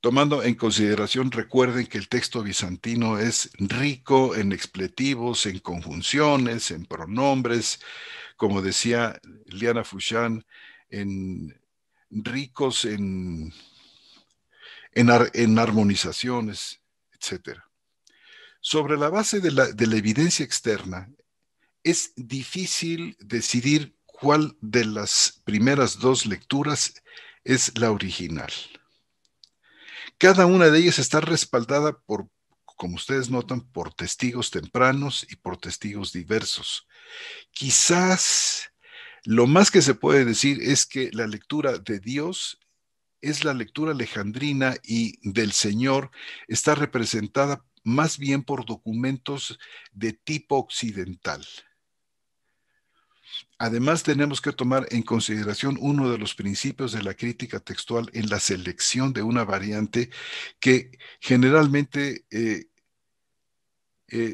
Tomando en consideración, recuerden que el texto bizantino es rico en expletivos, en conjunciones, en pronombres, como decía Liana Fouchán, ricos en armonizaciones, etc. Sobre la base de la evidencia externa, es difícil decidir cuál de las primeras 2 lecturas es la original. Cada una de ellas está respaldada por, como ustedes notan, por testigos tempranos y por testigos diversos. Quizás lo más que se puede decir es que la lectura de Dios es la lectura alejandrina, y del Señor está representada más bien por documentos de tipo occidental. Además, tenemos que tomar en consideración uno de los principios de la crítica textual en la selección de una variante, que generalmente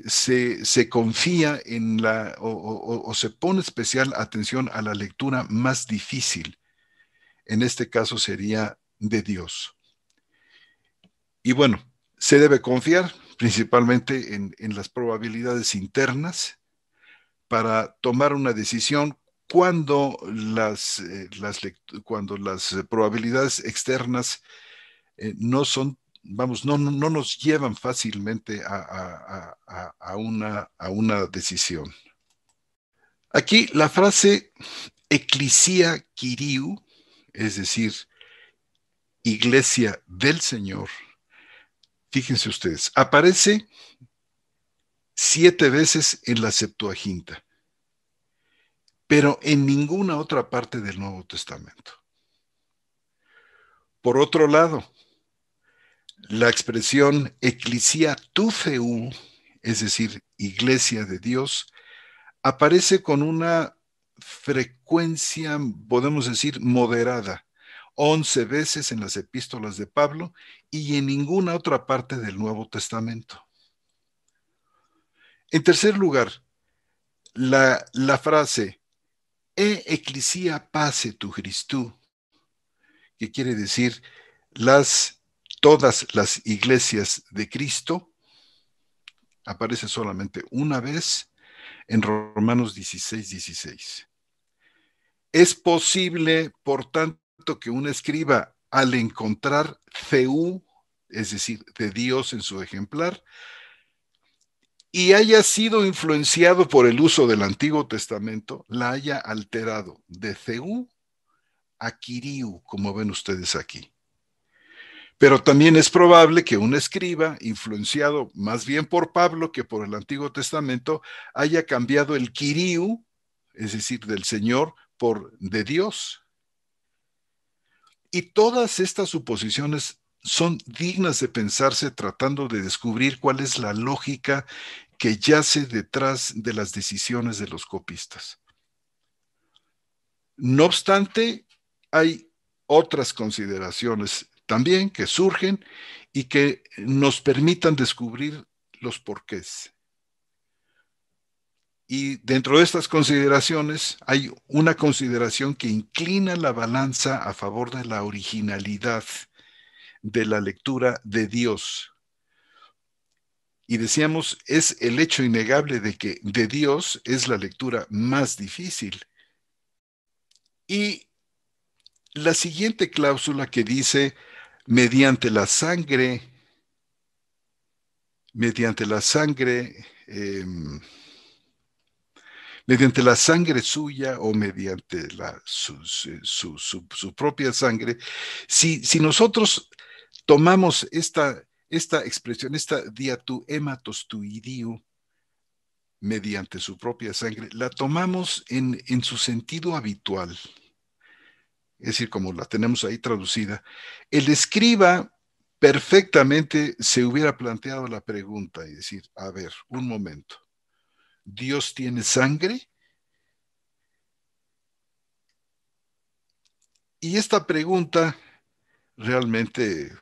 se confía en o se pone especial atención a la lectura más difícil. En este caso sería de Dios. Y bueno, se debe confiar principalmente en las probabilidades internas para tomar una decisión cuando cuando las probabilidades externas no son, vamos, no nos llevan fácilmente a una decisión. Aquí la frase Ecclesia Kyriou, es decir, Iglesia del Señor, fíjense ustedes, aparece 7 veces en la Septuaginta, pero en ninguna otra parte del Nuevo Testamento. Por otro lado, la expresión Ecclesia tou Theou, es decir, Iglesia de Dios, aparece con una frecuencia, podemos decir, moderada, 11 veces en las epístolas de Pablo y en ninguna otra parte del Nuevo Testamento. En tercer lugar, la frase E ecclesia pace tu Christou, que quiere decir todas las iglesias de Cristo, aparece solamente una vez en Romanos 16:16. Es posible, por tanto, que un escriba, al encontrar Theou, es decir, de Dios en su ejemplar, y haya sido influenciado por el uso del Antiguo Testamento, la haya alterado de Theou a Kyriou, como ven ustedes aquí. Pero también es probable que un escriba, influenciado más bien por Pablo que por el Antiguo Testamento, haya cambiado el Kyriou, es decir, del Señor, por de Dios. Y todas estas suposiciones son dignas de pensarse, tratando de descubrir cuál es la lógica que yace detrás de las decisiones de los copistas. No obstante, hay otras consideraciones también que surgen y que nos permitan descubrir los porqués. Y dentro de estas consideraciones hay una consideración que inclina la balanza a favor de la originalidad de la lectura de Dios. Y decíamos, es el hecho innegable de que de Dios es la lectura más difícil. Y la siguiente cláusula que dice, mediante la sangre, mediante la sangre, eh, mediante la sangre suya o mediante su propia sangre, si nosotros tomamos esta expresión, esta diatu hematos tuidiu, mediante su propia sangre, la tomamos en su sentido habitual, es decir, como la tenemos ahí traducida, el escriba perfectamente se hubiera planteado la pregunta y decir, a ver, un momento, ¿Dios tiene sangre? Y esta pregunta realmente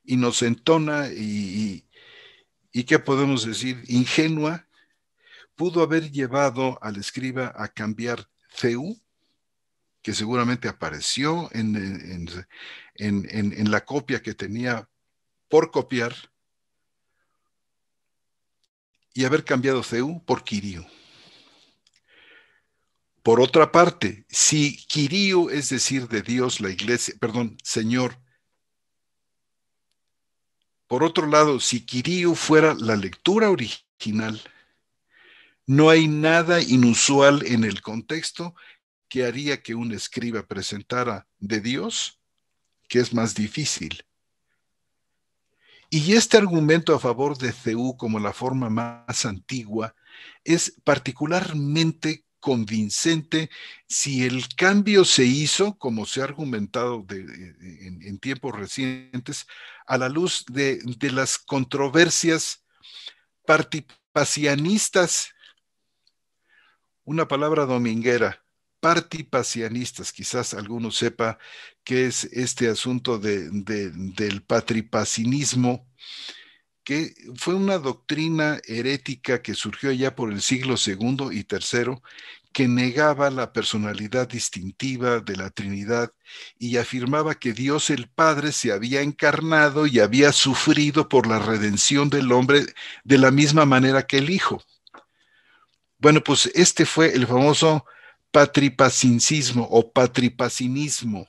inocentona y ¿qué podemos decir? Ingenua, pudo haber llevado al escriba a cambiar CEU, que seguramente apareció en la copia que tenía por copiar, y haber cambiado CEU por Kyriou. Por otra parte, si Kyriou es decir de Dios, la iglesia, perdón, Señor. Por otro lado, si Kyriou fuera la lectura original, no hay nada inusual en el contexto que haría que un escriba presentara de Dios, que es más difícil. Y este argumento a favor de CEU como la forma más antigua es particularmente convincente si el cambio se hizo, como se ha argumentado en tiempos recientes, a la luz de las controversias partipacianistas, una palabra dominguera, partipacianistas, quizás alguno sepa qué es este asunto del patripacinismo, que fue una doctrina herética que surgió ya por el siglo II y III, que negaba la personalidad distintiva de la Trinidad y afirmaba que Dios el Padre se había encarnado y había sufrido por la redención del hombre de la misma manera que el Hijo. Bueno, pues este fue el famoso patripacincismo o patripacinismo.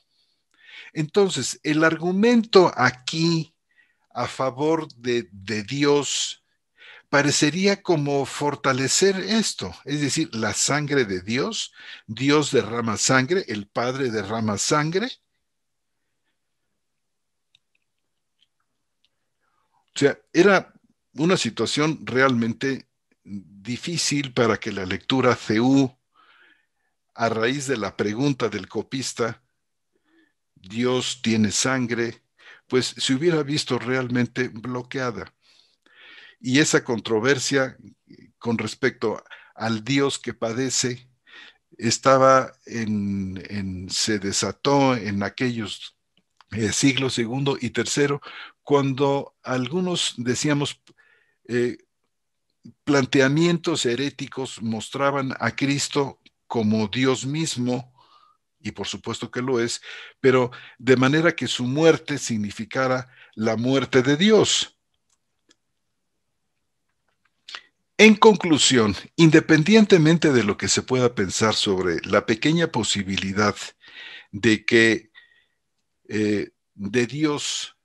Entonces, el argumento aquí a favor de Dios parecería como fortalecer esto, es decir, la sangre de Dios, Dios derrama sangre, el Padre derrama sangre. O sea, era una situación realmente difícil para que la lectura CEU, a raíz de la pregunta del copista, Dios tiene sangre, pues se hubiera visto realmente bloqueada. Y esa controversia con respecto al Dios que padece se desató en aquellos siglos segundo y tercero, cuando algunos decíamos planteamientos heréticos mostraban a Cristo como Dios mismo, y por supuesto que lo es, pero de manera que su muerte significara la muerte de Dios. En conclusión, independientemente de lo que se pueda pensar sobre la pequeña posibilidad de que de Dios,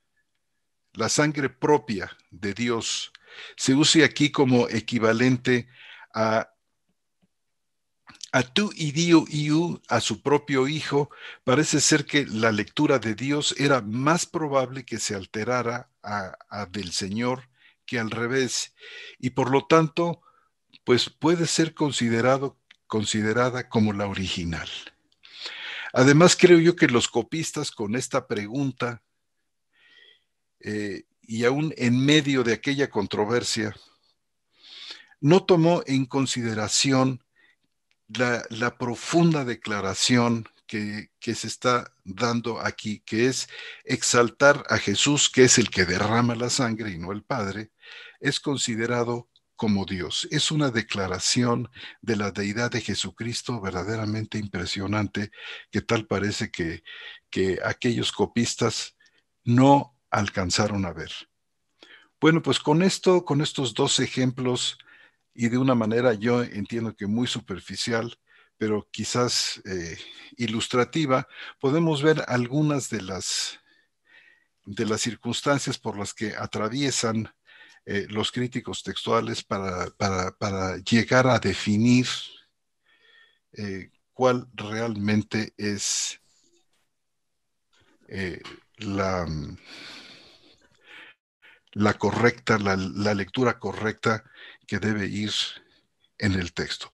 la sangre propia de Dios, se use aquí como equivalente a tu idio iu, a su propio hijo, parece ser que la lectura de Dios era más probable que se alterara a del Señor que al revés, y por lo tanto, pues puede ser considerada como la original. Además, creo yo que los copistas con esta pregunta, y aún en medio de aquella controversia, no tomó en consideración la profunda declaración que se está dando aquí, que es exaltar a Jesús, que es el que derrama la sangre y no el Padre, es considerado como Dios. Es una declaración de la deidad de Jesucristo verdaderamente impresionante, que tal parece que aquellos copistas no alcanzaron a ver. Bueno, pues con esto, con estos dos ejemplos, y de una manera yo entiendo que muy superficial, pero quizás ilustrativa, podemos ver algunas de las circunstancias por las que atraviesan los críticos textuales para llegar a definir cuál realmente es eh, la, la correcta, la lectura correcta que debe ir en el texto.